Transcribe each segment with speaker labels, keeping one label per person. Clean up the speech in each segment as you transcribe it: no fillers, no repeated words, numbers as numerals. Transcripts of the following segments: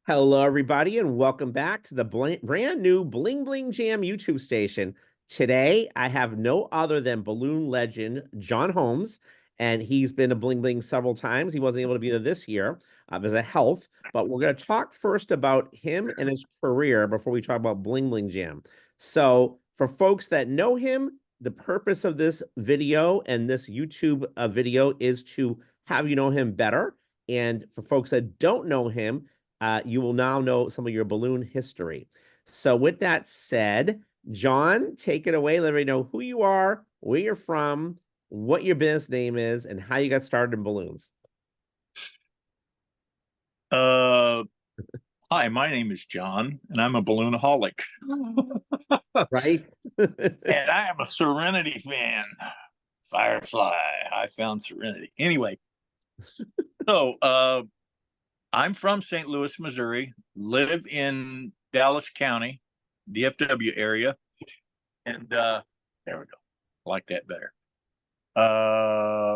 Speaker 1: Hello, everybody, and welcome back to the brand new Bling Bling Jam YouTube station. Today, I have no other than balloon legend John Holmes, and he's been a Bling Bling several times. He wasn't able to be there this year because of health, but we're going to talk first about him and his career before we talk about Bling Bling Jam. So, for folks that know him, the purpose of this video and this YouTube video is to have you know him better. And for folks that don't know him, you will now know some of your balloon history. So, with that said, John, take it away. Let me know who you are, where you're from, what your business name is, and how you got started in balloons.
Speaker 2: Uh, Hi, my name is John, and I'm a balloonaholic.
Speaker 1: Right?
Speaker 2: And I am a Serenity fan. Firefly. I found Serenity. Anyway, so I'm from St. Louis, Missouri, live in Dallas County, DFW area, and there we go. I like that better.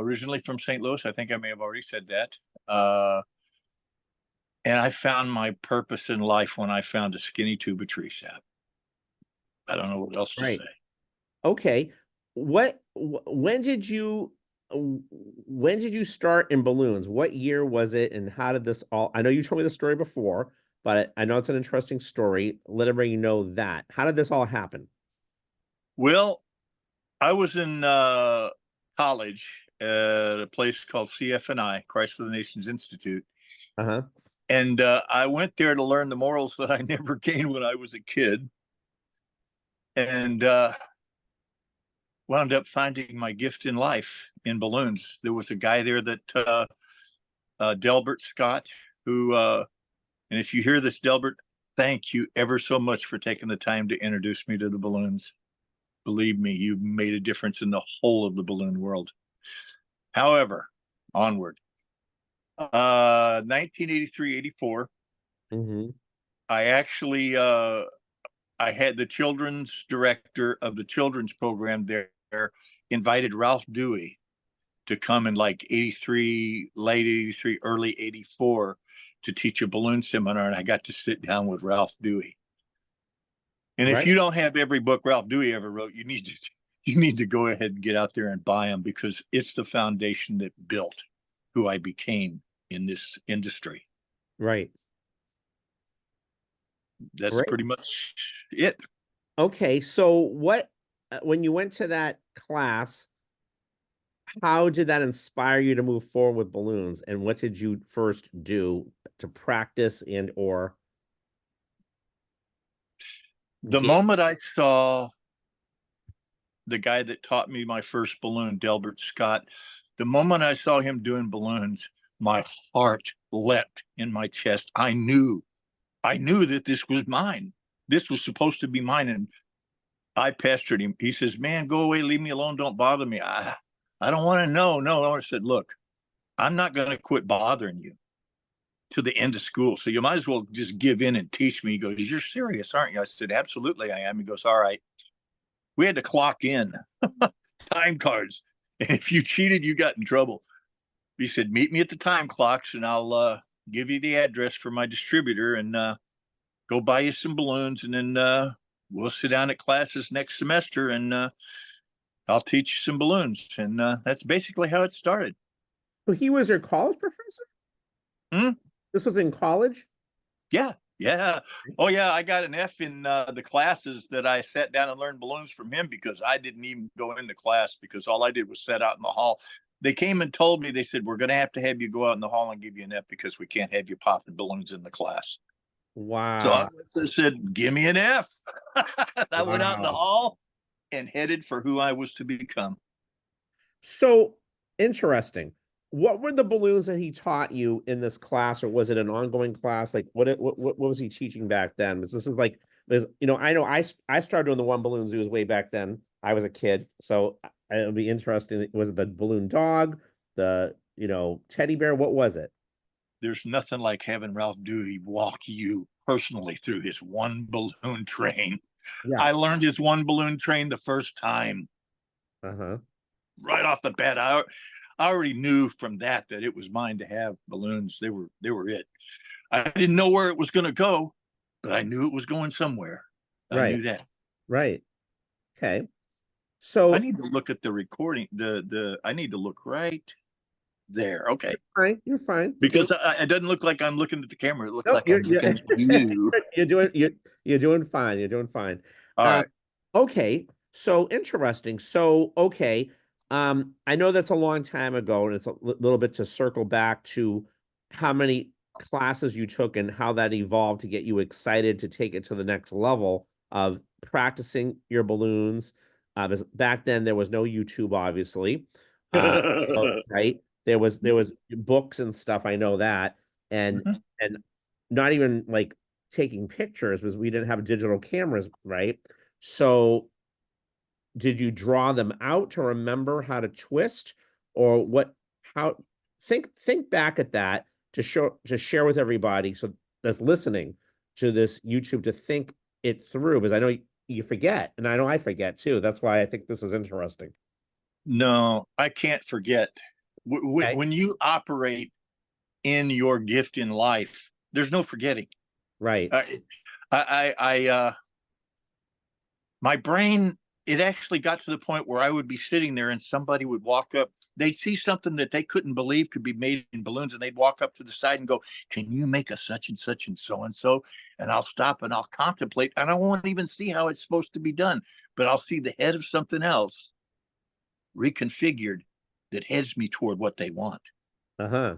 Speaker 2: Originally from St. Louis, I think I may have already said that. And I found my purpose in life when I found a skinny tube of tree sap. I don't know what else to
Speaker 1: Right.
Speaker 2: say.
Speaker 1: Okay. When did you start in balloons? What year was it, and how did this all? I know you told me the story before, but I know it's an interesting story. Let everybody know that. How did this all happen?
Speaker 2: Well, I was in college at a place called CFNI, Christ for the Nations Institute.
Speaker 1: Uh-huh.
Speaker 2: And I went there to learn the morals that I never gained when I was a kid. And wound up finding my gift in life in balloons. There was a guy there that Delbert Scott, who, and if you hear this, Delbert, thank you ever so much for taking the time to introduce me to the balloons. Believe me, you made a difference in the whole of the balloon world. However, onward. 1983, 84,
Speaker 1: Mm-hmm.
Speaker 2: I actually I had the children's director of the children's program there invited Ralph Dewey to come in like 83, late 83, early 84 to teach a balloon seminar. And I got to sit down with Ralph Dewey. And if
Speaker 1: Right.
Speaker 2: you don't have every book Ralph Dewey ever wrote, you need to go ahead and get out there and buy them, because it's the foundation that built who I became in this industry.
Speaker 1: Right.
Speaker 2: That's
Speaker 1: Right.
Speaker 2: pretty much it.
Speaker 1: Okay, so when you went to that class, how did that inspire you to move forward with balloons? And what did you first do to practice and or
Speaker 2: The
Speaker 1: get?
Speaker 2: moment I saw the guy that taught me my first balloon, Delbert Scott, the moment I saw him doing balloons, my heart leapt in my chest. I knew that this was mine. This was supposed to be mine. And I pestered him. He says, man, go away, leave me alone, don't bother me. I don't want to know. No, I said, look, I'm not going to quit bothering you to the end of school. So you might as well just give in and teach me. He goes, you're serious, aren't you? I said, absolutely, I am. He goes, all right. We had to clock in time cards. And if you cheated, you got in trouble. He said, meet me at the time clocks and I'll give you the address for my distributor and go buy you some balloons. And then we'll sit down at classes next semester and I'll teach you some balloons. And that's basically how it started.
Speaker 1: So he was your college professor?
Speaker 2: Hmm?
Speaker 1: This was in college?
Speaker 2: Yeah. Yeah. Oh, yeah. I got an F in the classes that I sat down and learned balloons from him, because I didn't even go into class, because all I did was sit out in the hall. They came and told me, they said, we're going to have you go out in the hall and give you an F because we can't have you popping balloons in the class. So I
Speaker 1: Wow.
Speaker 2: said, give me an F. I went out in the
Speaker 1: Wow.
Speaker 2: hall and headed for who I was to become.
Speaker 1: So interesting. What were the balloons that he taught you in this class, or was it an ongoing class? Like what was he teaching back then? Because this is like, because I know I started doing the one balloon zoos way back then. I was a kid, so it'll be interesting. Was it the balloon dog, the teddy bear? What was it?
Speaker 2: There's nothing like having Ralph Dewey walk you personally through his one balloon train.
Speaker 1: Yeah.
Speaker 2: I learned his one balloon train the first time
Speaker 1: Uh-huh.
Speaker 2: right off the bat. I already knew from that it was mine to have balloons. They were it. I didn't know where it was going to go, but I knew it was going somewhere. I
Speaker 1: Right.
Speaker 2: knew that.
Speaker 1: Right. Okay.
Speaker 2: I
Speaker 1: So
Speaker 2: need to look at the recording. I need to look right there. Okay,
Speaker 1: fine. You're fine.
Speaker 2: because it doesn't look like I'm looking at the camera. It looks
Speaker 1: Nope,
Speaker 2: like I'm looking at you.
Speaker 1: you're doing you're doing fine. You're doing fine.
Speaker 2: All
Speaker 1: Um,
Speaker 2: right.
Speaker 1: okay, so interesting. So okay, I know that's a long time ago, and it's a little bit to circle back to how many classes you took and how that evolved to get you excited to take it to the next level of practicing your balloons. Because back then there was no YouTube, obviously. Right? There was books and stuff. I know that, and
Speaker 2: Mhm.
Speaker 1: and not even like taking pictures because we didn't have digital cameras, right? So did you draw them out to remember how to twist or what how think back at that to share with everybody so that's listening to this YouTube to think it through because I know you forget and I know I forget too. That's why I think this is interesting.
Speaker 2: No, I can't forget.
Speaker 1: Okay.
Speaker 2: When you operate in your gift in life, there's no forgetting.
Speaker 1: Right.
Speaker 2: I my brain, it actually got to the point where I would be sitting there and somebody would walk up. They'd see something that they couldn't believe could be made in balloons, and they'd walk up to the side and go, "Can you make a such and such and so and so?" And I'll stop and I'll contemplate, and I won't even see how it's supposed to be done, but I'll see the head of something else reconfigured that heads me toward what they want.
Speaker 1: Uh-huh.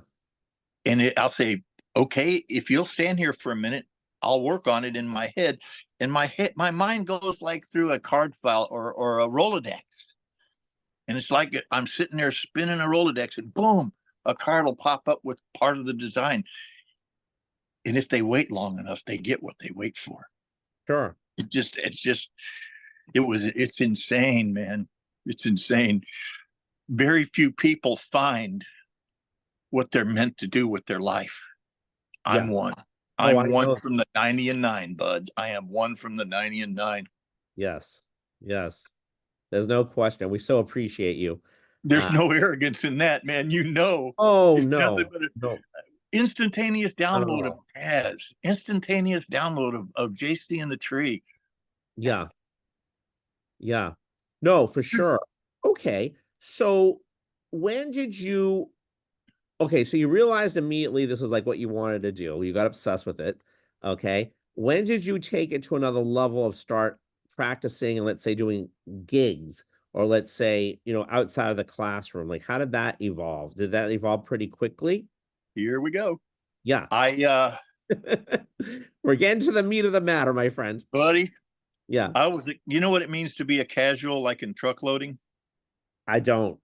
Speaker 2: And I'll say, "Okay, if you'll stand here for a minute, I'll work on it in my head." And my mind goes like through a card file or a Rolodex. And it's like I'm sitting there spinning a Rolodex, and boom, a card will pop up with part of the design. And if they wait long enough, they get what they wait for.
Speaker 1: Sure.
Speaker 2: It's insane, man. It's insane. Very few people find what they're meant to do with their life.
Speaker 1: Yeah.
Speaker 2: I'm one.
Speaker 1: Oh, I
Speaker 2: I'm one
Speaker 1: know.
Speaker 2: from the 90 and 9, bud. I am one from the 90 and 9.
Speaker 1: Yes. Yes. There's no question. We so appreciate you.
Speaker 2: There's
Speaker 1: Uh,
Speaker 2: no arrogance in that, man.
Speaker 1: oh
Speaker 2: It's nothing
Speaker 1: no.
Speaker 2: but an
Speaker 1: No.
Speaker 2: instantaneous download of
Speaker 1: Oh,
Speaker 2: Taz, instantaneous download of JC and the Tree.
Speaker 1: yeah. Yeah. No, for sure. Okay. So when did you okay, so you realized immediately this was like what you wanted to do. You got obsessed with it. Okay. When did you take it to another level of start practicing and let's say doing gigs or let's say, outside of the classroom? Like how did that evolve? Did that evolve pretty quickly?
Speaker 2: Here we go.
Speaker 1: Yeah.
Speaker 2: I
Speaker 1: We're getting to the meat of the matter, my friend.
Speaker 2: buddy,
Speaker 1: Yeah.
Speaker 2: you know what it means to be a casual like in truck loading?
Speaker 1: I don't.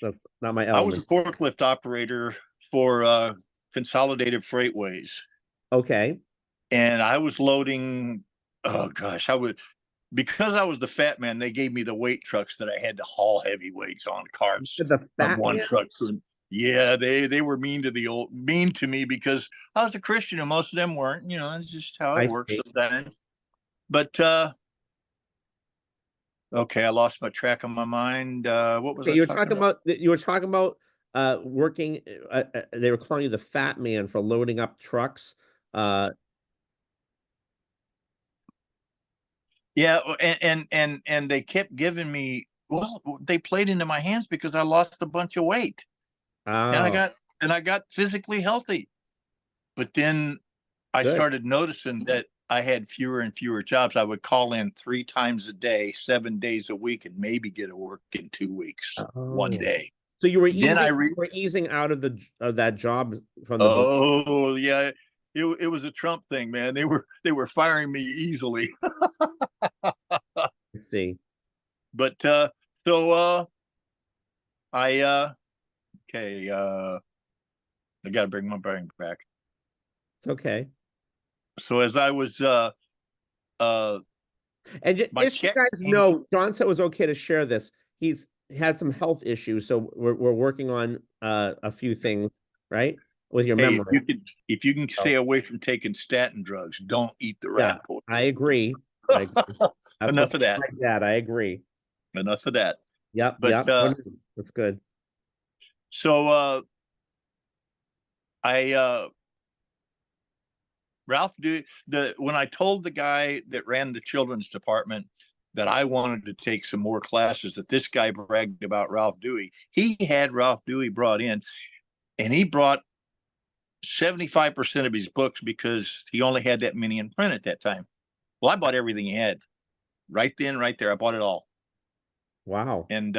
Speaker 1: That's not my
Speaker 2: I was a
Speaker 1: element.
Speaker 2: forklift operator for Consolidated Freightways,
Speaker 1: Okay.
Speaker 2: and I was loading, oh gosh, because I was the fat man, they gave me the weight trucks that I had to haul heavy weights on
Speaker 1: You
Speaker 2: carts
Speaker 1: said the
Speaker 2: from
Speaker 1: fat
Speaker 2: one
Speaker 1: man?
Speaker 2: truck to yeah, they were mean to me because I was a Christian and most of them weren't. It's just how it
Speaker 1: I
Speaker 2: works
Speaker 1: see.
Speaker 2: sometimes. But okay, I lost my track of my mind. What was
Speaker 1: Okay,
Speaker 2: I talking about?
Speaker 1: you were talking about working they were calling you the fat man for loading up trucks. Uh
Speaker 2: Yeah, and they kept giving me, well, they played into my hands because I lost a bunch of weight and I
Speaker 1: oh,
Speaker 2: got and I got physically healthy. But then I
Speaker 1: good.
Speaker 2: started noticing that I had fewer and fewer jobs. I would call in 3 times a day, 7 days a week, and maybe get to work in 2 weeks, one
Speaker 1: Oh.
Speaker 2: day.
Speaker 1: So
Speaker 2: Then
Speaker 1: you were easing out of the of that job from the
Speaker 2: oh yeah, it was a Trump thing, man. They were firing me easily.
Speaker 1: let's see.
Speaker 2: But so I okay, I got to bring my brain back.
Speaker 1: It's okay.
Speaker 2: So as I was uh
Speaker 1: And
Speaker 2: my
Speaker 1: just so
Speaker 2: check
Speaker 1: you guys
Speaker 2: came.
Speaker 1: know, John said it was okay to share this. He's had some health issues, so we're working on a few things, right? With your
Speaker 2: Hey,
Speaker 1: memory.
Speaker 2: if you can
Speaker 1: So,
Speaker 2: stay away from taking statin drugs, don't eat the
Speaker 1: yeah,
Speaker 2: rat poison.
Speaker 1: I agree. I agree. That's what
Speaker 2: Enough of that.
Speaker 1: my dad. I agree.
Speaker 2: Enough of that.
Speaker 1: Yep,
Speaker 2: But
Speaker 1: yep. That's good.
Speaker 2: So I Ralph Dewey, when I told the guy that ran the children's department that I wanted to take some more classes, that this guy bragged about Ralph Dewey, he had Ralph Dewey brought in, and he brought 75% of his books because he only had that many in print at that time. Well, I bought everything he had right then, right there. I bought it all.
Speaker 1: Wow.
Speaker 2: And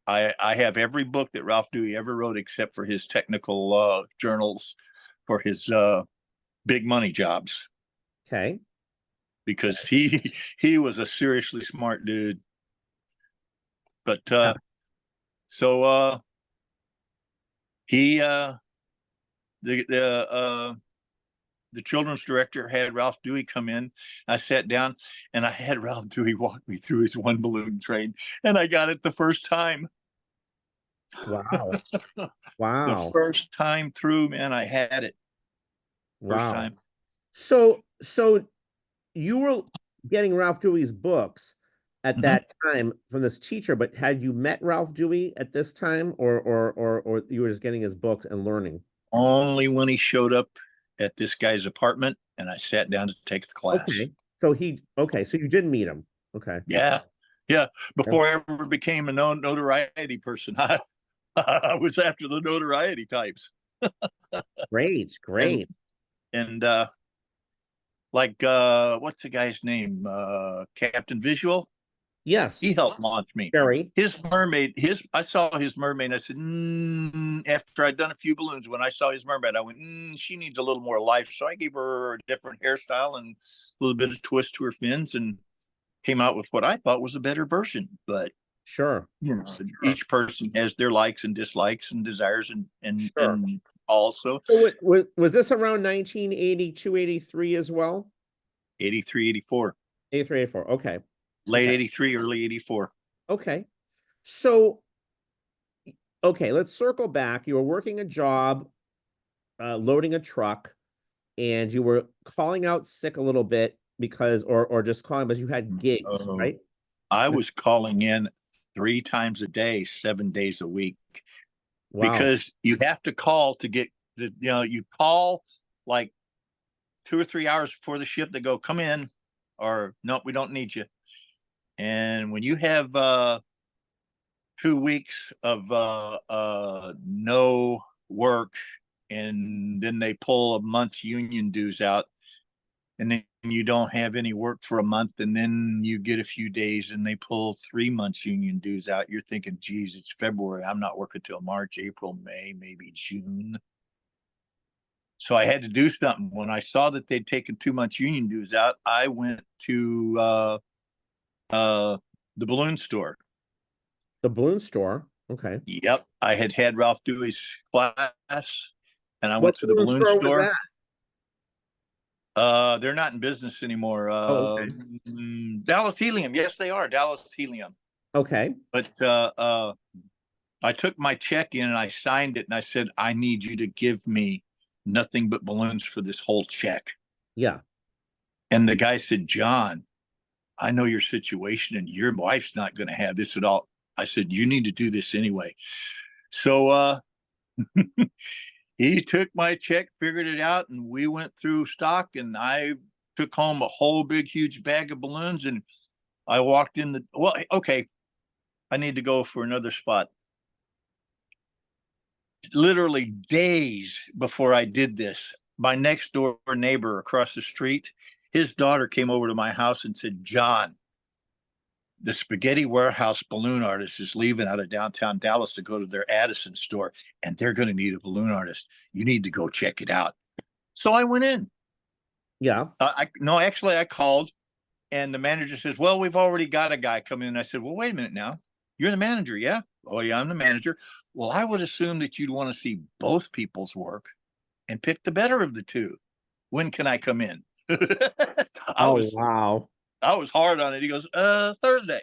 Speaker 2: I have every book that Ralph Dewey ever wrote except for his technical journals for his big money jobs,
Speaker 1: Okay.
Speaker 2: because he was a seriously smart dude. But
Speaker 1: Yeah.
Speaker 2: so he the children's director had Ralph Dewey come in. I sat down and I had Ralph Dewey walk me through his one balloon train, and I got it the first time.
Speaker 1: Wow.
Speaker 2: The
Speaker 1: Wow.
Speaker 2: first time through, man, I had it first
Speaker 1: Wow.
Speaker 2: time.
Speaker 1: So you were getting Ralph Dewey's books at
Speaker 2: Mhm.
Speaker 1: that time from this teacher, but had you met Ralph Dewey at this time, or you were just getting his books and learning?
Speaker 2: Only when he showed up at this guy's apartment and I sat down to take the class.
Speaker 1: Okay. Okay, so you did meet him. Okay.
Speaker 2: Yeah. Yeah.
Speaker 1: Yeah.
Speaker 2: Before I ever became a notoriety person, I was after the notoriety types.
Speaker 1: Great,
Speaker 2: And
Speaker 1: great.
Speaker 2: and like what's the guy's name? Captain Visual.
Speaker 1: Yes,
Speaker 2: He helped launch me.
Speaker 1: Jerry.
Speaker 2: His mermaid, I saw his mermaid. And I said, after I'd done a few balloons, when I saw his mermaid, I went, she needs a little more life. So I gave her a different hairstyle and a little bit of twist to her fins, and came out with what I thought was a better version. But
Speaker 1: Sure,
Speaker 2: you know,
Speaker 1: sure,
Speaker 2: each person has their likes and dislikes and desires,
Speaker 1: sure.
Speaker 2: and also
Speaker 1: So was this around 1982, 83 as well?
Speaker 2: 83, 84,
Speaker 1: 83, 84. Okay.
Speaker 2: late
Speaker 1: Okay.
Speaker 2: 83, early 84.
Speaker 1: Okay. So, okay, let's circle back. You were working a job, loading a truck, and you were calling out sick a little bit because, or just calling because you had gigs,
Speaker 2: Oh,
Speaker 1: right?
Speaker 2: I was calling in 3 times a day, 7 days a week,
Speaker 1: Wow.
Speaker 2: because you have to call to get you call like 2 or 3 hours before the ship. They go, come in, or no, we don't need you. And when you have 2 weeks of no work, and then they pull a month's union dues out, and then you don't have any work for a month, and then you get a few days and they pull 3 months union dues out, you're thinking, geez, it's February, I'm not working till March, April, May, maybe June. So I had to do something. When I saw that they'd taken 2 months union dues out, I went to uh, the balloon store.
Speaker 1: The balloon store. Okay.
Speaker 2: Yep, I had Ralph Dewey's class, and I
Speaker 1: What
Speaker 2: went to the
Speaker 1: balloon
Speaker 2: balloon
Speaker 1: store was
Speaker 2: store.
Speaker 1: that?
Speaker 2: They're not in business anymore.
Speaker 1: Oh, okay.
Speaker 2: Dallas Helium. Yes, they are Dallas Helium.
Speaker 1: Okay.
Speaker 2: But I took my check in and I signed it, and I said, I need you to give me nothing but balloons for this whole check.
Speaker 1: Yeah.
Speaker 2: And the guy said, John, I know your situation and your wife's not going to have this at all. I said, you need to do this anyway. So he took my check, figured it out, and we went through stock, and I took home a whole big, huge bag of balloons. And I walked in well, okay, I need to go for another spot. Literally days before I did this, my next door neighbor across the street, his daughter came over to my house and said, John, the Spaghetti Warehouse balloon artist is leaving out of downtown Dallas to go to their Addison store, and they're going to need a balloon artist. You need to go check it out. So I went in.
Speaker 1: Yeah.
Speaker 2: No, actually, I called, and the manager says, well, we've already got a guy come in. And I said, well, wait a minute now. You're the manager, yeah? Oh, yeah, I'm the manager. Well, I would assume that you'd want to see both people's work and pick the better of the two. When can I come in? I
Speaker 1: Oh,
Speaker 2: was
Speaker 1: wow.
Speaker 2: I was hard on it. He goes, Thursday.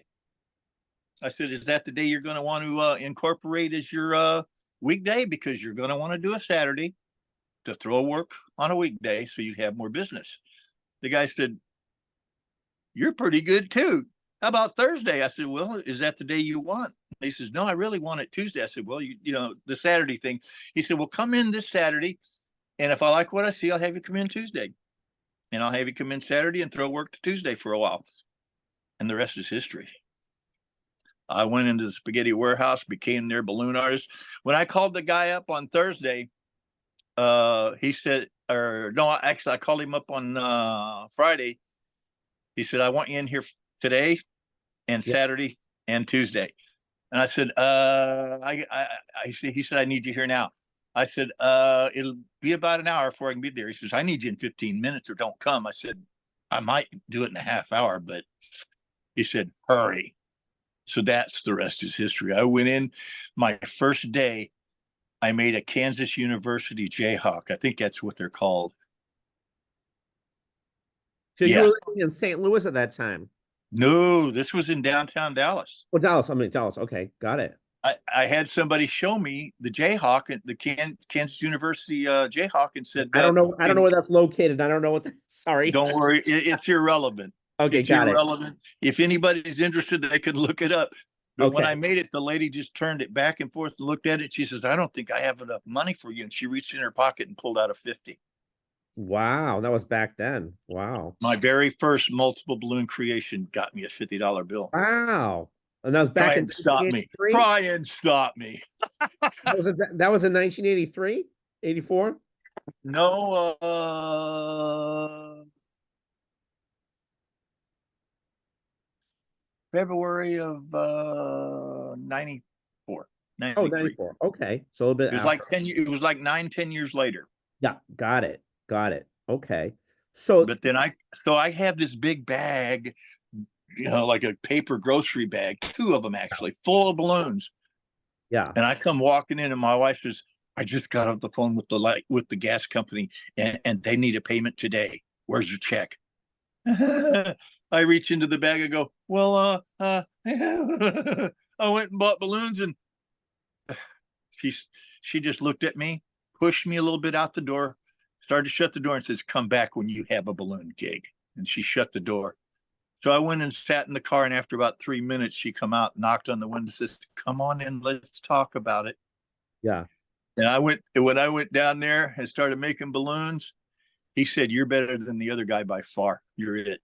Speaker 2: I said, is that the day you're going to want to incorporate as your weekday? Because you're going to want to do a Saturday to throw work on a weekday so you have more business. The guy said, you're pretty good too. how about Thursday? I said, well, is that the day you want? He says, no, I really want it Tuesday. I said, well, the Saturday thing. He said, well, come in this Saturday. And if I like what I see, I'll have you come in Tuesday. And I'll have you come in Saturday and throw work to Tuesday for a while. And the rest is history. I went into the spaghetti warehouse, became their balloon artist. When I called the guy up on Thursday, he said, or no, actually, I called him up on Friday. He said, I want you in here today and
Speaker 1: Yeah.
Speaker 2: Saturday and Tuesday. And I said, he said, I need you here now. I said, it'll be about an hour before I can be there. He says, I need you in 15 minutes or don't come. I said, I might do it in a half hour, but he said, hurry. So that's the rest is history. I went in my first day. I made a Kansas University Jayhawk. I think that's what they're called.
Speaker 1: So you
Speaker 2: Yeah.
Speaker 1: were living in St. Louis at that time?
Speaker 2: No, this was in downtown Dallas.
Speaker 1: Oh, Dallas. I mean, Dallas. Okay, got it.
Speaker 2: I had somebody show me the Jayhawk and the Kansas University Jayhawk and said,
Speaker 1: I don't know. I don't know where that's located. I don't know what. Sorry.
Speaker 2: don't worry, it's irrelevant.
Speaker 1: Okay,
Speaker 2: It's
Speaker 1: got it.
Speaker 2: irrelevant. If anybody's interested, they could look it up. But when
Speaker 1: Okay.
Speaker 2: I made it, the lady just turned it back and forth and looked at it. She says, I don't think I have enough money for you. And she reached in her pocket and pulled out a 50.
Speaker 1: Wow, that was back then. Wow.
Speaker 2: My very first multiple balloon creation got me a $50 bill.
Speaker 1: Wow. And that was
Speaker 2: Try
Speaker 1: back in
Speaker 2: and stop me.
Speaker 1: 1983?
Speaker 2: Try and stop me.
Speaker 1: That was in 1983, 84?
Speaker 2: No, February of 94,
Speaker 1: Oh,
Speaker 2: 93.
Speaker 1: 94. Okay. So a little bit
Speaker 2: It was
Speaker 1: after.
Speaker 2: like 10, it was like 9, 10 years later.
Speaker 1: Yeah, got it. Got it. Okay. So
Speaker 2: But then I have this big bag, like a paper grocery bag, two of them actually, full of balloons.
Speaker 1: yeah.
Speaker 2: And I come walking in and my wife says, I just got off the phone with the gas company and they need a payment today. Where's your check? I reach into the bag and go, well, I went and bought balloons and she she just looked at me, pushed me a little bit out the door, started to shut the door and says, come back when you have a balloon gig. And she shut the door. So I went and sat in the car, and after about 3 minutes, she come out, knocked on the window, says, come on in, let's talk about it.
Speaker 1: Yeah.
Speaker 2: And when I went down there and started making balloons, he said, you're better than the other guy by far. You're it.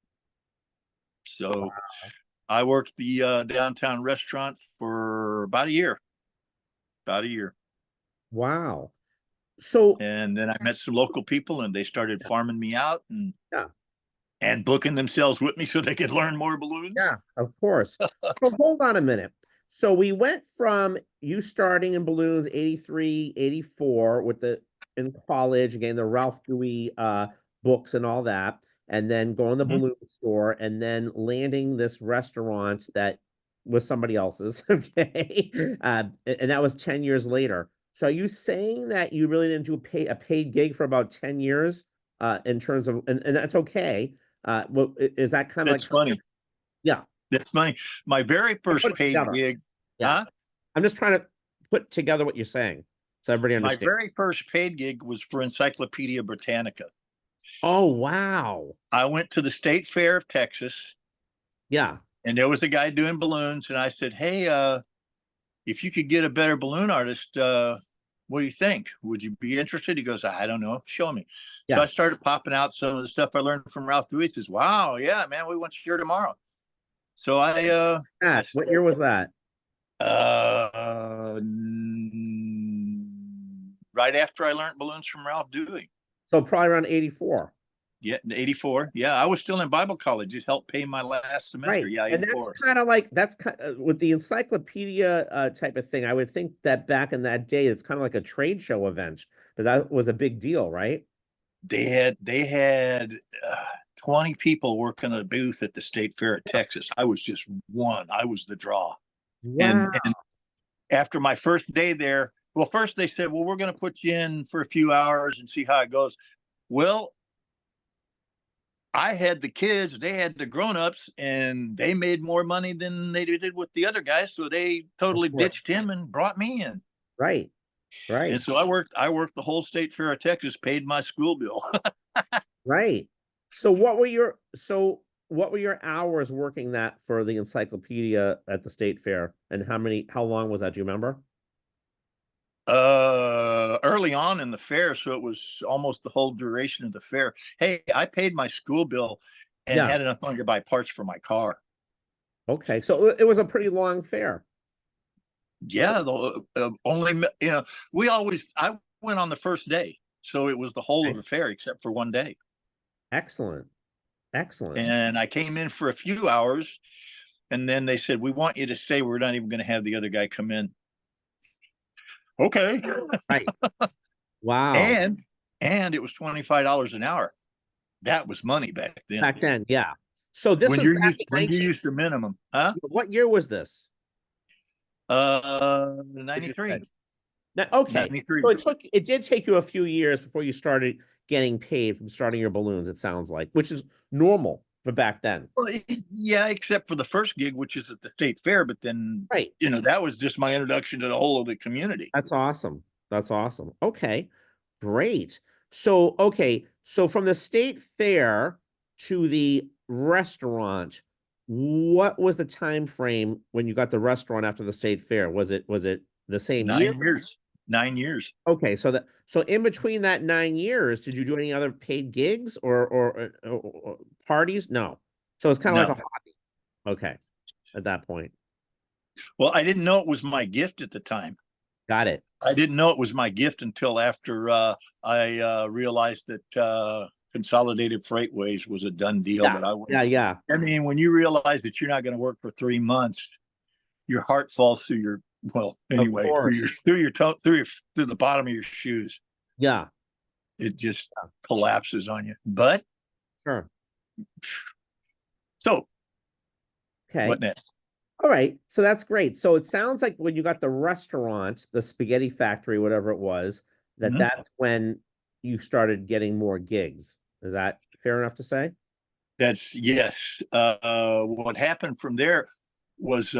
Speaker 2: So
Speaker 1: Wow.
Speaker 2: I worked the downtown restaurant for about a year.
Speaker 1: Wow. So
Speaker 2: And then I met some local people and they started farming me out
Speaker 1: yeah.
Speaker 2: and booking themselves with me so they could learn more balloons.
Speaker 1: Yeah, of course. So hold on a minute. So we went from you starting in balloons 83, 84 with the in college, again, the Ralph Dewey books and all that, and then going to the
Speaker 2: Mhm.
Speaker 1: balloon store and then landing this restaurant that was somebody else's. Okay. And that was 10 years later. So are you saying that you really didn't do a paid gig for about 10 years in terms of and that's okay. Well, is that kind of
Speaker 2: That's
Speaker 1: like
Speaker 2: funny.
Speaker 1: yeah.
Speaker 2: That's funny. My very
Speaker 1: Put
Speaker 2: first
Speaker 1: it
Speaker 2: paid
Speaker 1: together.
Speaker 2: gig,
Speaker 1: Yeah.
Speaker 2: huh?
Speaker 1: I'm just trying to put together what you're saying so everybody
Speaker 2: My
Speaker 1: understands.
Speaker 2: very first paid gig was for Encyclopedia Britannica.
Speaker 1: Oh, wow.
Speaker 2: I went to the State Fair of Texas
Speaker 1: Yeah.
Speaker 2: and there was a guy doing balloons. And I said, hey, if you could get a better balloon artist, what do you think? Would you be interested? He goes, I don't know. Show me. So
Speaker 1: Yeah.
Speaker 2: I started popping out some of the stuff I learned from Ralph Dewey. He says, wow, yeah, man, we want you here tomorrow. So I
Speaker 1: What year was that?
Speaker 2: uh, right after I learned balloons from Ralph Dewey.
Speaker 1: So probably around 84.
Speaker 2: Yeah, 84. Yeah, I was still in Bible college. It helped pay my last semester.
Speaker 1: Right.
Speaker 2: Yeah,
Speaker 1: And that's
Speaker 2: 84.
Speaker 1: kind of like that's kind with the encyclopedia type of thing. I would think that back in that day, it's kind of like a trade show event because that was a big deal, right?
Speaker 2: They had 20 people working a booth at the State Fair of Texas. I was just one. I was the draw.
Speaker 1: Wow.
Speaker 2: And after my first day there, well, first they said, well, we're going to put you in for a few hours and see how it goes. Well, I had the kids, they had the grown-ups, and they made more money than they did with the other guys. So they
Speaker 1: Of
Speaker 2: totally
Speaker 1: course.
Speaker 2: ditched him and brought me in.
Speaker 1: Right.
Speaker 2: And
Speaker 1: Right.
Speaker 2: so I worked the whole State Fair of Texas, paid my school bill.
Speaker 1: Right. So what were your hours working that for the encyclopedia at the state fair, and how long was that? Do you remember?
Speaker 2: Early on in the fair, so it was almost the whole duration of the fair. Hey, I paid my school bill and
Speaker 1: Yeah.
Speaker 2: had enough money to buy parts for my car.
Speaker 1: Okay. So it was a pretty long fair.
Speaker 2: Yeah, the only I went on the first day, so it was the whole of
Speaker 1: Okay.
Speaker 2: the fair except for one day.
Speaker 1: Excellent. Excellent.
Speaker 2: And I came in for a few hours, and then they said, "We want you to stay. We're not even going to have the other guy come in." Okay.
Speaker 1: Right. Wow.
Speaker 2: And it was $25 an hour. That was money back then.
Speaker 1: Back then, yeah. So this was back in
Speaker 2: When you
Speaker 1: 19.
Speaker 2: use the minimum, huh?
Speaker 1: What year was this? Did you say?
Speaker 2: 93.
Speaker 1: Okay.
Speaker 2: 93.
Speaker 1: So it did take you a few years before you started getting paid from starting your balloons, it sounds like, which is normal for back then.
Speaker 2: Well, yeah, except for the first gig, which is at the state fair. But then,
Speaker 1: Right.
Speaker 2: that was just my introduction to the whole of the community.
Speaker 1: That's awesome. That's awesome. Okay. Great. So, okay. So from the state fair to the restaurant, what was the time frame when you got the restaurant after the state fair? Was it the same year?
Speaker 2: 9 years. 9 years.
Speaker 1: Okay, so in between that 9 years, did you do any other paid gigs or parties? No. So it's kind of like a
Speaker 2: No.
Speaker 1: hobby. Okay, at that point.
Speaker 2: Well, I didn't know it was my gift at the time.
Speaker 1: Got it.
Speaker 2: I didn't know it was my gift until after I realized that Consolidated Freightways was a done deal.
Speaker 1: Yeah.
Speaker 2: That I was.
Speaker 1: Yeah, yeah.
Speaker 2: I mean, when you realize that you're not going to work for 3 months, your heart falls through your
Speaker 1: Of
Speaker 2: anyway
Speaker 1: course.
Speaker 2: through the bottom of your shoes.
Speaker 1: Yeah.
Speaker 2: It just collapses on you. But
Speaker 1: Sure.
Speaker 2: so
Speaker 1: Okay.
Speaker 2: what next?
Speaker 1: All right. So that's great. So it sounds like when you got the restaurant, the spaghetti factory, whatever it was,
Speaker 2: Mhm.
Speaker 1: that's when you started getting more gigs. Is that fair enough to say?
Speaker 2: That's yes. What happened from there was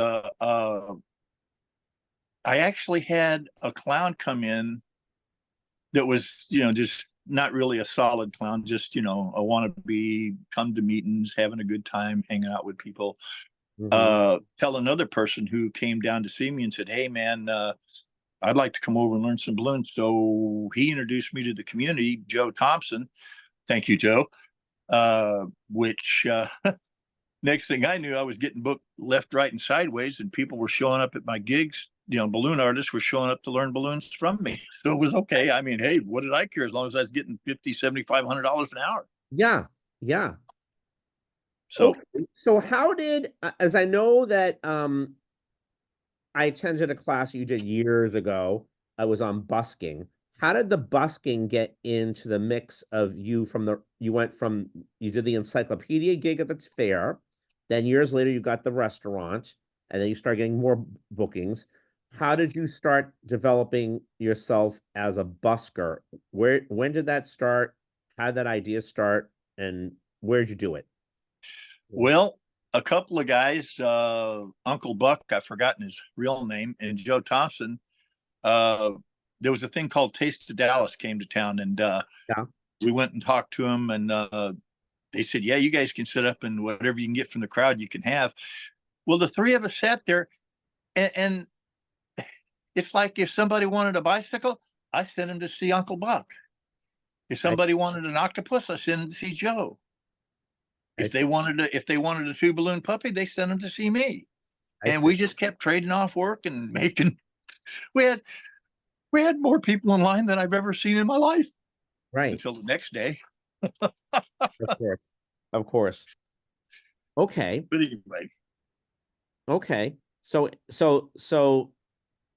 Speaker 2: I actually had a clown come in that was, just not really a solid clown, just, a wannabe, come to meetings, having a good time, hanging out with people.
Speaker 1: Hmm.
Speaker 2: Tell another person who came down to see me and said, "Hey, man, I'd like to come over and learn some balloons." So he introduced me to the community, Joe Thompson. Thank you, Joe. Which next thing I knew, I was getting booked left, right, and sideways, and people were showing up at my gigs. Balloon artists were showing up to learn balloons from me. So it was okay. I mean, hey, what did I care as long as I was getting $50, $7,500 an hour?
Speaker 1: Yeah. Yeah.
Speaker 2: So,
Speaker 1: Okay. So how did, as I know that I attended a class you did years ago. I was on busking. How did the busking get into the mix of you went from, you did the encyclopedia gig at the fair, then years later you got the restaurant, and then you start getting more bookings. How did you start developing yourself as a busker? When did that start? How did that idea start? And where'd you do it?
Speaker 2: well, a couple of guys, Uncle Buck, I've forgotten his real name, and Joe Thompson, uh, there was a thing called Taste of Dallas came to town, and
Speaker 1: Yeah.
Speaker 2: we went and talked to him, and they said, "Yeah, you guys can sit up and whatever you can get from the crowd, you can have." Well, the three of us sat there, and it's like if somebody wanted a bicycle, I sent him to see Uncle Buck. If
Speaker 1: I,
Speaker 2: somebody wanted an octopus, I sent him to see Joe.
Speaker 1: I,
Speaker 2: If they wanted a two balloon puppy, they sent him to see me.
Speaker 1: I
Speaker 2: And
Speaker 1: see.
Speaker 2: we just kept trading off work and making. We had we had more people in line than I've ever seen in my life
Speaker 1: Right.
Speaker 2: until the next day.
Speaker 1: Of course. Of course. Okay.
Speaker 2: But anyway,
Speaker 1: Okay. So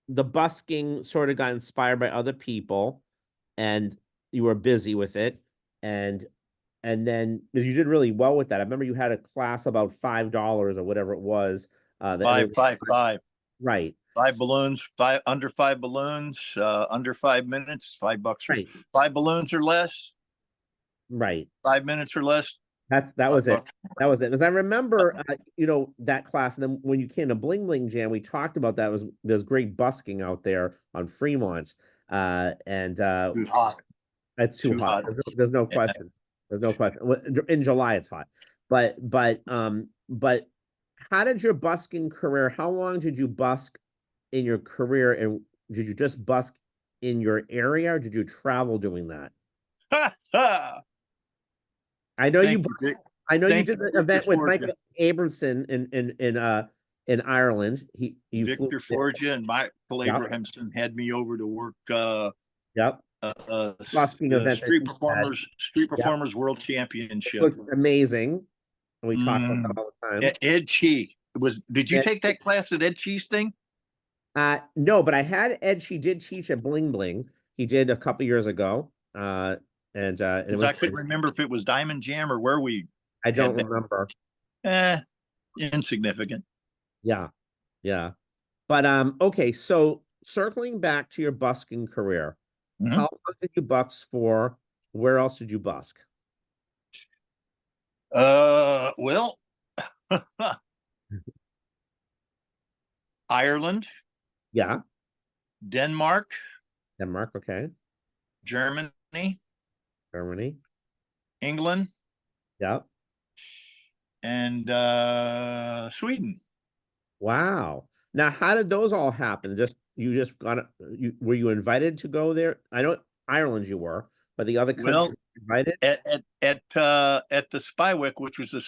Speaker 1: the busking sort of got inspired by other people and you were busy with it and then you did really well with that. I remember you had a class about $5 or whatever it was that
Speaker 2: five,
Speaker 1: everyone
Speaker 2: five, five.
Speaker 1: right.
Speaker 2: Five balloons, under 5 balloons, under 5 minutes, $5 or
Speaker 1: Right.
Speaker 2: 5 balloons or less,
Speaker 1: Right.
Speaker 2: 5 minutes or less,
Speaker 1: That was it.
Speaker 2: $5.
Speaker 1: That was it. Because I remember, that class. And then when you came to Bling Bling Jam, we talked about that. There's great busking out there on Fremont, and
Speaker 2: Too hot.
Speaker 1: it's too
Speaker 2: Too
Speaker 1: hot.
Speaker 2: hot.
Speaker 1: There's no
Speaker 2: Yeah.
Speaker 1: question. There's no question. In July, it's hot. but how did your busking career, how long did you busk in your career, and did you just busk in your area, or did you travel doing that?
Speaker 2: Ha ha!
Speaker 1: I know you
Speaker 2: Thank you, Vic.
Speaker 1: I know you
Speaker 2: Thank
Speaker 1: did
Speaker 2: you,
Speaker 1: the
Speaker 2: Victor
Speaker 1: event with
Speaker 2: Forgia.
Speaker 1: Michael Abramson in Ireland. You flew
Speaker 2: Victor
Speaker 1: there.
Speaker 2: Forgia and Michael
Speaker 1: Yep,
Speaker 2: Abrahamson had me over to work
Speaker 1: yep. Busking event that he had.
Speaker 2: Street
Speaker 1: Yep.
Speaker 2: Performers World
Speaker 1: It
Speaker 2: Championship.
Speaker 1: looked amazing. And we talk about that
Speaker 2: Mm.
Speaker 1: all the time.
Speaker 2: Ed Chi was. Did you
Speaker 1: And,
Speaker 2: take that class at Ed Chi's thing?
Speaker 1: no, but I had Ed. She did teach at Bling Bling. He did a couple years ago. And it
Speaker 2: Because
Speaker 1: was.
Speaker 2: I couldn't remember if it was Diamond Jam or where we
Speaker 1: I don't
Speaker 2: had that.
Speaker 1: remember.
Speaker 2: Eh, insignificant.
Speaker 1: Yeah, yeah. But okay. So circling back to your busking career, how
Speaker 2: Mhm.
Speaker 1: long did you busk for? Where else did you busk?
Speaker 2: Well, Ireland,
Speaker 1: Yeah,
Speaker 2: Denmark,
Speaker 1: Denmark. Okay,
Speaker 2: Germany,
Speaker 1: Germany.
Speaker 2: England,
Speaker 1: Yeah.
Speaker 2: and Sweden.
Speaker 1: Wow. Now, how did those all happen? Just you just got it. You were you invited to go there? I know Ireland you were, but the other countries
Speaker 2: Well,
Speaker 1: invited?
Speaker 2: at the Spywick, which was the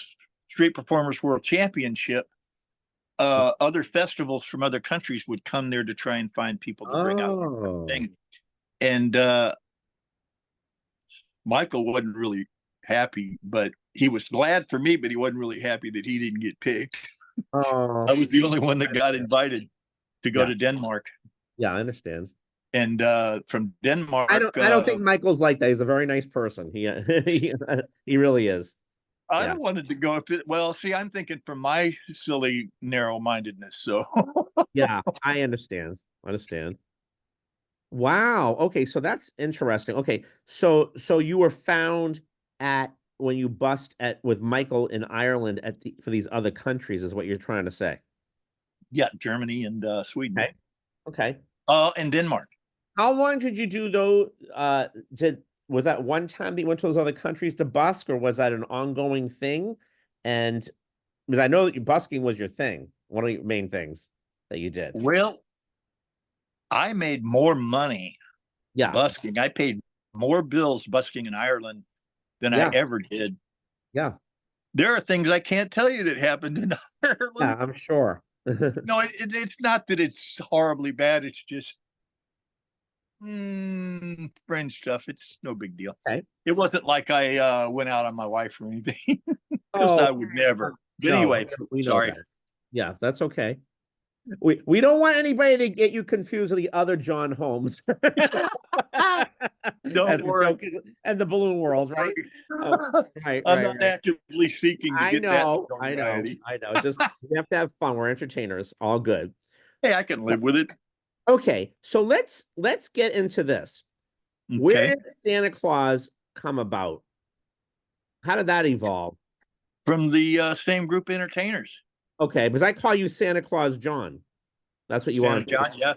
Speaker 2: Street Performers World Championship, other festivals from other countries would come there to try and find people to bring out
Speaker 1: Oh,
Speaker 2: things. And Michael wasn't really happy, but he was glad for me, but he wasn't really happy that he didn't get picked. I
Speaker 1: oh,
Speaker 2: was the only one that got invited to go
Speaker 1: yeah,
Speaker 2: to Denmark.
Speaker 1: yeah, I understand.
Speaker 2: And from
Speaker 1: I
Speaker 2: Denmark,
Speaker 1: don't think Michael's like that. He's a very nice person. He really is.
Speaker 2: I
Speaker 1: Yeah,
Speaker 2: wanted to go. Well, see, I'm thinking from my silly narrow mindedness. So,
Speaker 1: yeah, I understand. Understand. Wow. Okay, so that's interesting. Okay, so you were found at when you bust at with Michael in Ireland for these other countries is what you're trying to say.
Speaker 2: yeah, Germany and Sweden.
Speaker 1: Okay. Okay.
Speaker 2: And Denmark.
Speaker 1: How long did you do though? Did was that one time that you went to those other countries to busk, or was that an ongoing thing? And because I know that busking was your thing, one of your main things that you did.
Speaker 2: Well, I made more money
Speaker 1: Yeah.
Speaker 2: busking. I paid more bills busking in Ireland than I
Speaker 1: Yeah.
Speaker 2: ever did.
Speaker 1: Yeah.
Speaker 2: There are things I can't tell you that happened in
Speaker 1: Yeah,
Speaker 2: Ireland.
Speaker 1: I'm sure.
Speaker 2: No, it's not that it's horribly bad. It's just fringe stuff. It's no big deal.
Speaker 1: Okay.
Speaker 2: It wasn't like I went out on my wife or anything, because
Speaker 1: Oh,
Speaker 2: I would never. But
Speaker 1: no,
Speaker 2: anyway,
Speaker 1: we know
Speaker 2: sorry.
Speaker 1: that. Yeah, that's okay. We don't want anybody to get you confused with the other John Holmes. As
Speaker 2: Don't
Speaker 1: the
Speaker 2: worry.
Speaker 1: joke is, and the balloon
Speaker 2: Don't
Speaker 1: world, right? Oh,
Speaker 2: worry.
Speaker 1: right,
Speaker 2: I'm
Speaker 1: right,
Speaker 2: not
Speaker 1: right.
Speaker 2: actively seeking to
Speaker 1: I
Speaker 2: get that
Speaker 1: know, I know,
Speaker 2: notoriety.
Speaker 1: I know. Just we have to have fun. We're entertainers. All good.
Speaker 2: Hey, I can live with it.
Speaker 1: Okay, so let's get into this. Where
Speaker 2: Okay.
Speaker 1: did Santa Claus come about? How did that evolve?
Speaker 2: From the same group of entertainers.
Speaker 1: Okay, because I call you Santa Claus John. That's what you
Speaker 2: Santa
Speaker 1: want.
Speaker 2: John, yeah.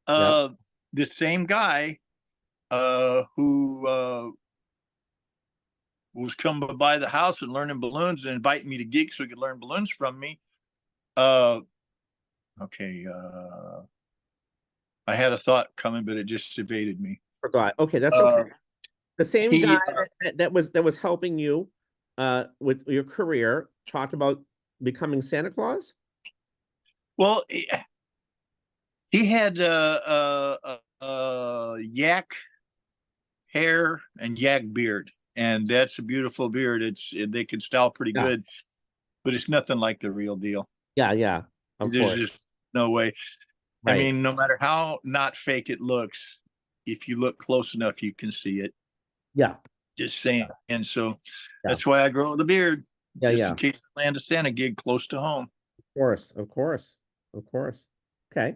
Speaker 1: Yep.
Speaker 2: The same guy who was coming by the house and learning balloons and inviting me to gigs so he could learn balloons from me. Uh, okay. I had a thought coming, but it just evaded me.
Speaker 1: Forgot. Okay, that's okay.
Speaker 2: Uh,
Speaker 1: The same guy
Speaker 2: he,
Speaker 1: that was helping you with your career talked about becoming Santa Claus?
Speaker 2: well, he had yak hair and yak beard, and that's a beautiful beard. They can style pretty
Speaker 1: Yeah.
Speaker 2: good, but it's nothing like the real deal.
Speaker 1: Yeah, yeah. Of
Speaker 2: There's
Speaker 1: course.
Speaker 2: just no way. I
Speaker 1: Right.
Speaker 2: mean, no matter how not fake it looks, if you look close enough, you can see it.
Speaker 1: Yeah.
Speaker 2: Just saying. And so
Speaker 1: Yeah.
Speaker 2: that's why I grow the beard,
Speaker 1: Yeah,
Speaker 2: just
Speaker 1: yeah.
Speaker 2: in
Speaker 1: Of
Speaker 2: case I land a Santa gig close to home.
Speaker 1: course. Of course. Of course. Okay.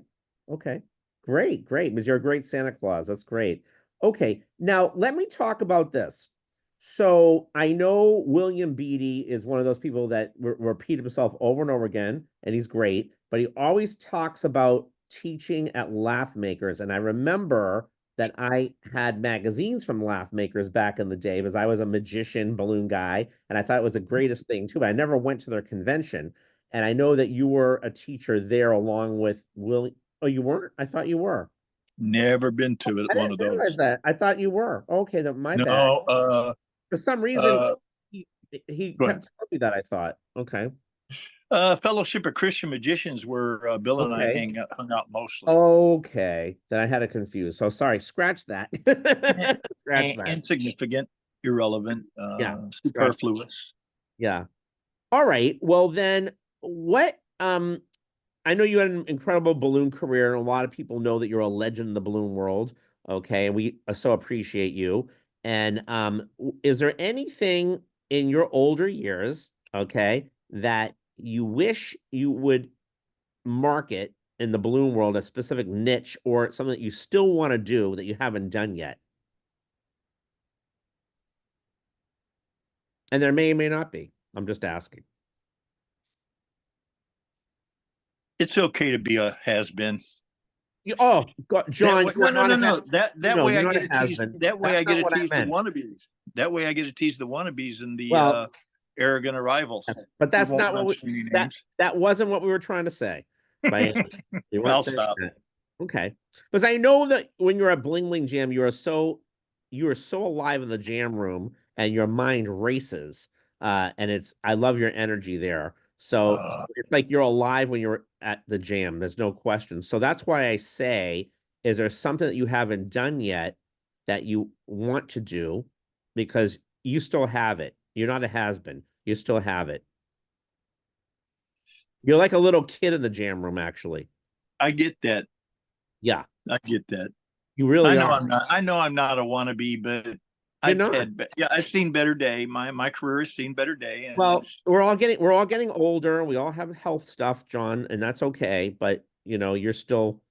Speaker 1: Okay. Great, great. Because you're a great Santa Claus. That's great. Okay. Now let me talk about this. So I know William Beatty is one of those people that repeat himself over and over again, and he's great, but he always talks about teaching at Laugh Makers. And I remember that I had magazines from Laugh Makers back in the day because I was a magician balloon guy, and I thought it was the greatest thing too. But I never went to their convention, and I know that you were a teacher there along with Will. Oh, you weren't? I thought you were.
Speaker 2: Never been to
Speaker 1: I
Speaker 2: one
Speaker 1: didn't
Speaker 2: of
Speaker 1: realize
Speaker 2: those.
Speaker 1: that. I thought you were. Okay, then my bad.
Speaker 2: No,
Speaker 1: For some reason,
Speaker 2: uh,
Speaker 1: he, he
Speaker 2: go ahead.
Speaker 1: kept telling me that. I thought, okay,
Speaker 2: Fellowship of Christian Magicians, where Bill and I
Speaker 1: okay.
Speaker 2: hung out mostly.
Speaker 1: Okay, then I had it confused. So sorry, scratch that.
Speaker 2: Eh,
Speaker 1: Scratch that.
Speaker 2: Insignificant, irrelevant,
Speaker 1: Yeah, scratch.
Speaker 2: superfluous.
Speaker 1: Yeah. All right. Well then, what I know you had an incredible balloon career, and a lot of people know that you're a legend in the balloon world. Okay, and we so appreciate you. And is there anything in your older years, okay, that you wish you would market in the balloon world, a specific niche or something that you still want to do that you haven't done yet? And there may or may not be. I'm just asking.
Speaker 2: It's okay to be a has been.
Speaker 1: Oh, God,
Speaker 2: That
Speaker 1: John,
Speaker 2: way,
Speaker 1: you are not a
Speaker 2: no. That
Speaker 1: no,
Speaker 2: way
Speaker 1: you're
Speaker 2: I
Speaker 1: not
Speaker 2: get
Speaker 1: a
Speaker 2: to
Speaker 1: has
Speaker 2: tease.
Speaker 1: been.
Speaker 2: That way
Speaker 1: That's
Speaker 2: I get
Speaker 1: not
Speaker 2: to
Speaker 1: what I
Speaker 2: tease the
Speaker 1: meant.
Speaker 2: wannabes. That way I get to tease the wannabes and the
Speaker 1: Well,
Speaker 2: arrogant arrivals.
Speaker 1: yes, but
Speaker 2: We
Speaker 1: that's
Speaker 2: won't
Speaker 1: not what we,
Speaker 2: mention any
Speaker 1: that
Speaker 2: names.
Speaker 1: that wasn't what we were trying to say. By any means. We weren't
Speaker 2: I'll
Speaker 1: saying
Speaker 2: stop.
Speaker 1: that. Okay. Because I know that when you're at Bling Bling Jam, you are so alive in the jam room and your mind races. And I love your energy there. So
Speaker 2: Uh,
Speaker 1: it's like you're alive when you're at the jam. There's no question. So that's why I say, is there something that you haven't done yet that you want to do? Because you still have it. You're not a has-been. You still have it. You're like a little kid in the jam room, actually.
Speaker 2: I get that.
Speaker 1: Yeah,
Speaker 2: I get that.
Speaker 1: you really
Speaker 2: I know
Speaker 1: are.
Speaker 2: I'm not. I know I'm not a wannabe, but
Speaker 1: You're not.
Speaker 2: yeah, I've seen better day. My career has seen better day, and
Speaker 1: Well, we're all getting older. We all have health stuff, John, and that's okay. But you're still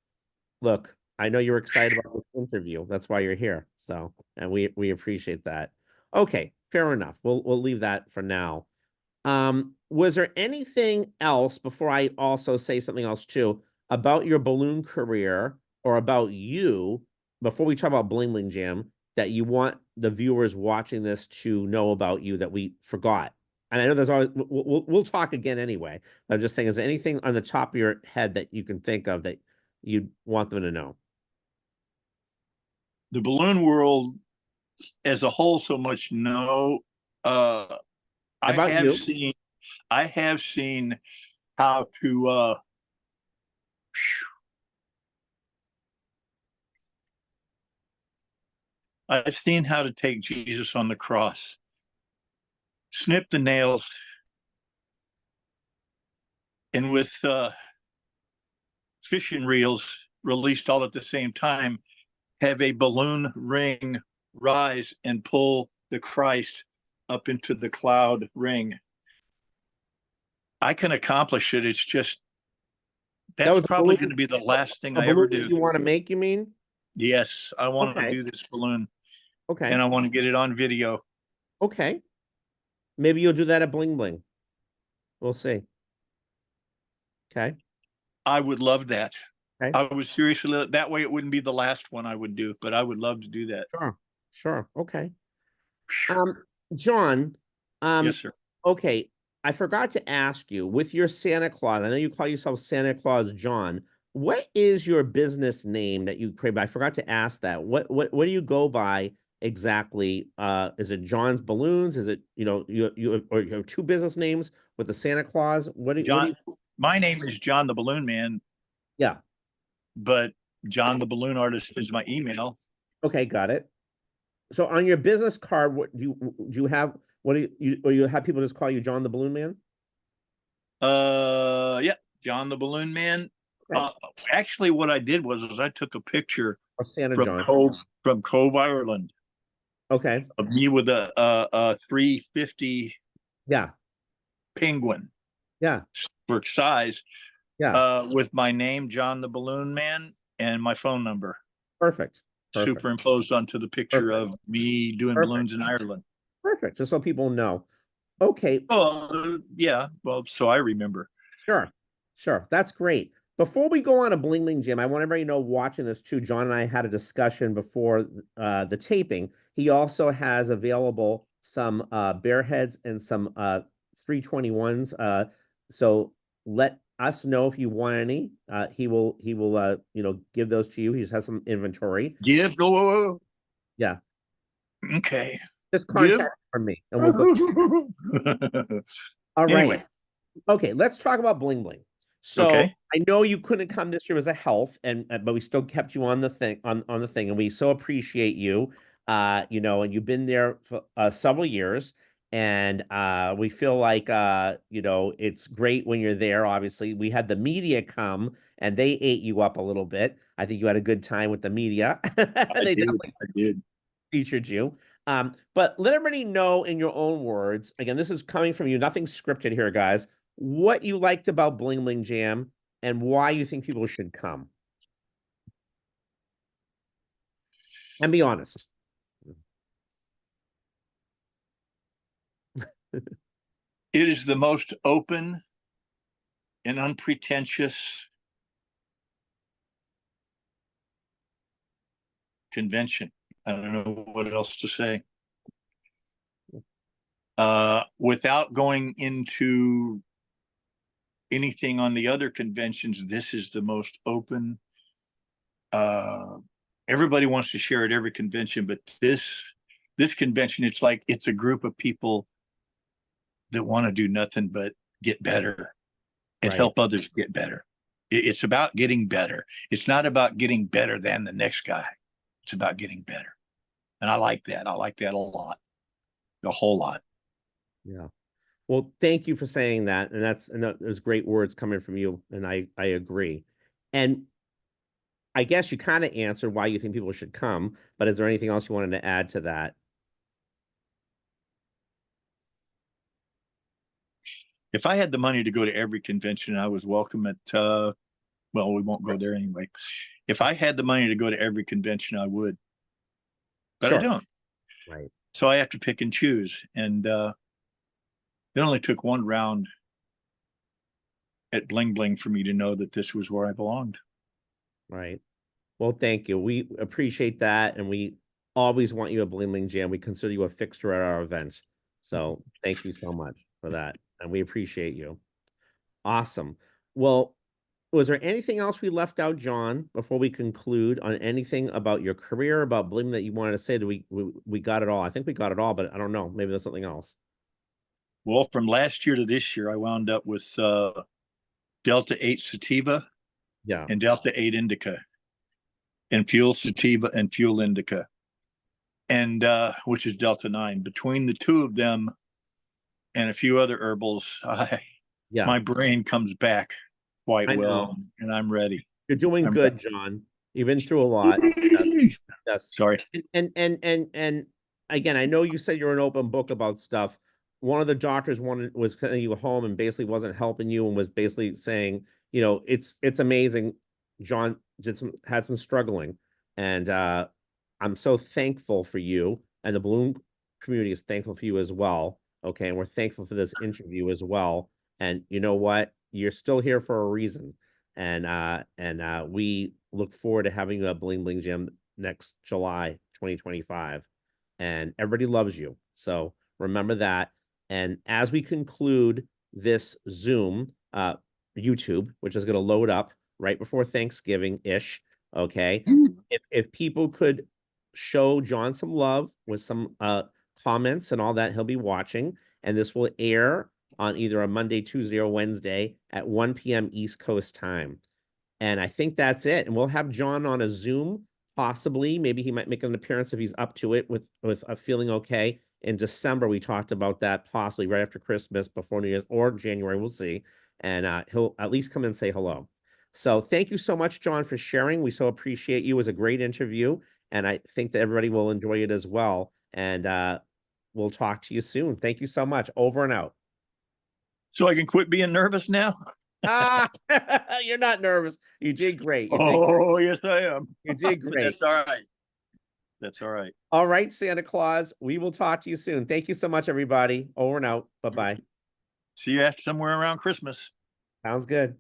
Speaker 1: look. I know you're excited about this interview. That's why you're here. So, and we appreciate that. Okay, fair enough. We'll leave that for now. Was there anything else before I also say something else too about your balloon career or about you before we talk about Bling Bling Jam that you want the viewers watching this to know about you that we forgot? And I know there's always we'll talk again anyway. But I'm just saying, is there anything on the top of your head that you can think of that you'd want them to know?
Speaker 2: the balloon world as a whole, so much no. Uh, I
Speaker 1: About
Speaker 2: have
Speaker 1: you?
Speaker 2: seen. I have seen how to. I've seen how to take Jesus on the cross, snip the nails, and with fishing reels released all at the same time, have a balloon ring rise and pull the Christ up into the cloud ring. I can accomplish it. It's just
Speaker 1: That
Speaker 2: that's
Speaker 1: was
Speaker 2: probably going to be the last thing
Speaker 1: a
Speaker 2: I ever
Speaker 1: balloon that
Speaker 2: do.
Speaker 1: you want to make, you mean?
Speaker 2: Yes, I want to
Speaker 1: Okay.
Speaker 2: do this balloon
Speaker 1: Okay.
Speaker 2: and I want to get it on video.
Speaker 1: Okay. Maybe you'll do that at Bling Bling. We'll see. Okay.
Speaker 2: I would love that.
Speaker 1: Okay.
Speaker 2: I was seriously that way it wouldn't be the last one I would do, but I would love to do that.
Speaker 1: Sure. Sure. Okay. John,
Speaker 2: Yes,
Speaker 1: um,
Speaker 2: sir.
Speaker 1: okay. I forgot to ask you with your Santa Claus. I know you call yourself Santa Claus John. What is your business name that you create? I forgot to ask that. What do you go by exactly? Is it John's Balloons? Is it you have two business names with the Santa Claus? What do
Speaker 2: John,
Speaker 1: you
Speaker 2: my name is John the Balloon Man,
Speaker 1: Yeah.
Speaker 2: but John the Balloon Artist is my email.
Speaker 1: Okay, got it. So on your business card, what do you have? What do or you have people just call you John the Balloon Man?
Speaker 2: Yeah, John the Balloon Man.
Speaker 1: Okay.
Speaker 2: Actually, what I did was I took a picture
Speaker 1: Or Santa
Speaker 2: from
Speaker 1: John.
Speaker 2: Cove, Ireland,
Speaker 1: Okay.
Speaker 2: of me with a 350
Speaker 1: Yeah.
Speaker 2: penguin
Speaker 1: Yeah.
Speaker 2: for size,
Speaker 1: Yeah.
Speaker 2: with my name, John the Balloon Man, and my phone number
Speaker 1: Perfect. Perfect.
Speaker 2: superimposed onto the picture
Speaker 1: Perfect.
Speaker 2: of me doing
Speaker 1: Perfect.
Speaker 2: balloons in Ireland.
Speaker 1: Perfect. Just so people know. Okay.
Speaker 2: Oh, yeah. Well, so I remember.
Speaker 1: Sure. Sure. That's great. Before we go on a bling bling Jim, I want everybody to know watching this too. John and I had a discussion before the taping. He also has available some bear heads and some 321s. So let us know if you want any. He will give those to you. He just has some inventory.
Speaker 2: Give. Oh,
Speaker 1: Yeah,
Speaker 2: okay.
Speaker 1: just
Speaker 2: Give.
Speaker 1: contact from me and we'll go. All right.
Speaker 2: Anyway,
Speaker 1: Okay, let's talk about bling bling. So
Speaker 2: okay.
Speaker 1: I know you couldn't come this year as a health, and but we still kept you on the thing on the thing, and we so appreciate you. And you've been there for several years, and we feel like it's great when you're there. Obviously, we had the media come, and they ate you up a little bit. I think you had a good time with the media.
Speaker 2: I
Speaker 1: They
Speaker 2: did.
Speaker 1: definitely
Speaker 2: I did.
Speaker 1: featured you. But let everybody know in your own words. Again, this is coming from you. Nothing scripted here, guys. What you liked about Bling Bling Jam and why you think people should come. And be honest.
Speaker 2: It is the most open and unpretentious convention. I don't know what else to say. Without going into anything on the other conventions, this is the most open. Uh, Everybody wants to share at every convention, but this convention, it's like it's a group of people that want to do nothing but get better and
Speaker 1: Right.
Speaker 2: help others get better. It's about getting better. It's not about getting better than the next guy. It's about getting better. And I like that. I like that a lot, a whole lot.
Speaker 1: Yeah. Well, thank you for saying that. And those great words coming from you. And I agree. And I guess you kind of answered why you think people should come, but is there anything else you wanted to add to that?
Speaker 2: If I had the money to go to every convention, I was welcome at, well, we won't go there anyway. If I had the money to go to every convention, I would, but I
Speaker 1: Sure.
Speaker 2: don't.
Speaker 1: Right.
Speaker 2: So I have to pick and choose. And it only took one round at Bling Bling for me to know that this was where I belonged.
Speaker 1: Right. Well, thank you. We appreciate that, and we always want you at Bling Bling Jam. We consider you a fixture at our events. So thank you so much for that, and we appreciate you. Awesome. Well, was there anything else we left out, John, before we conclude on anything about your career, about Bling that you wanted to say? That we got it all? I think we got it all, but I don't know. Maybe there's something else.
Speaker 2: Well, from last year to this year, I wound up with Delta 8 Sativa
Speaker 1: Yeah.
Speaker 2: and Delta 8 Indica and Fuel Sativa and Fuel Indica, and which is Delta 9. Between the two of them and a few other herbals,
Speaker 1: Yeah.
Speaker 2: my brain comes back quite
Speaker 1: I
Speaker 2: well,
Speaker 1: know.
Speaker 2: and I'm ready.
Speaker 1: You're doing
Speaker 2: I'm
Speaker 1: good, John. You've been through a lot.
Speaker 2: ready.
Speaker 1: Yes.
Speaker 2: Sorry.
Speaker 1: And again, I know you said you're an open book about stuff. One of the doctors was sending you home and basically wasn't helping you and was basically saying, it's amazing. John has been struggling. And I'm so thankful for you. And the balloon community is thankful for you as well. Okay. And we're thankful for this interview as well. And you know what? You're still here for a reason. And we look forward to having you at Bling Bling Gym next July 2025. And everybody loves you. So remember that. And as we conclude this Zoom, YouTube, which is going to load up right before Thanksgiving-ish, okay? If people could show John some love with some comments and all that, he'll be watching. And this will air on either a Monday, Tuesday, or Wednesday at 1 p.m. East Coast time. And I think that's it. And we'll have John on a Zoom, possibly. Maybe he might make an appearance if he's up to it with a feeling okay. In December, we talked about that possibly right after Christmas, before New Year's, or January. We'll see. And he'll at least come and say hello. So thank you so much, John, for sharing. We so appreciate you. It was a great interview. And I think that everybody will enjoy it as well. And we'll talk to you soon. Thank you so much. Over and out.
Speaker 2: So I can quit being nervous now?
Speaker 1: Ah, you're not nervous. You did great. You did great.
Speaker 2: Oh, yes, I am.
Speaker 1: You did
Speaker 2: But
Speaker 1: great.
Speaker 2: that's all right. That's all right.
Speaker 1: All right, Santa Claus. We will talk to you soon. Thank you so much, everybody. Over and out. Bye-bye.
Speaker 2: See you after somewhere around Christmas.
Speaker 1: Sounds good.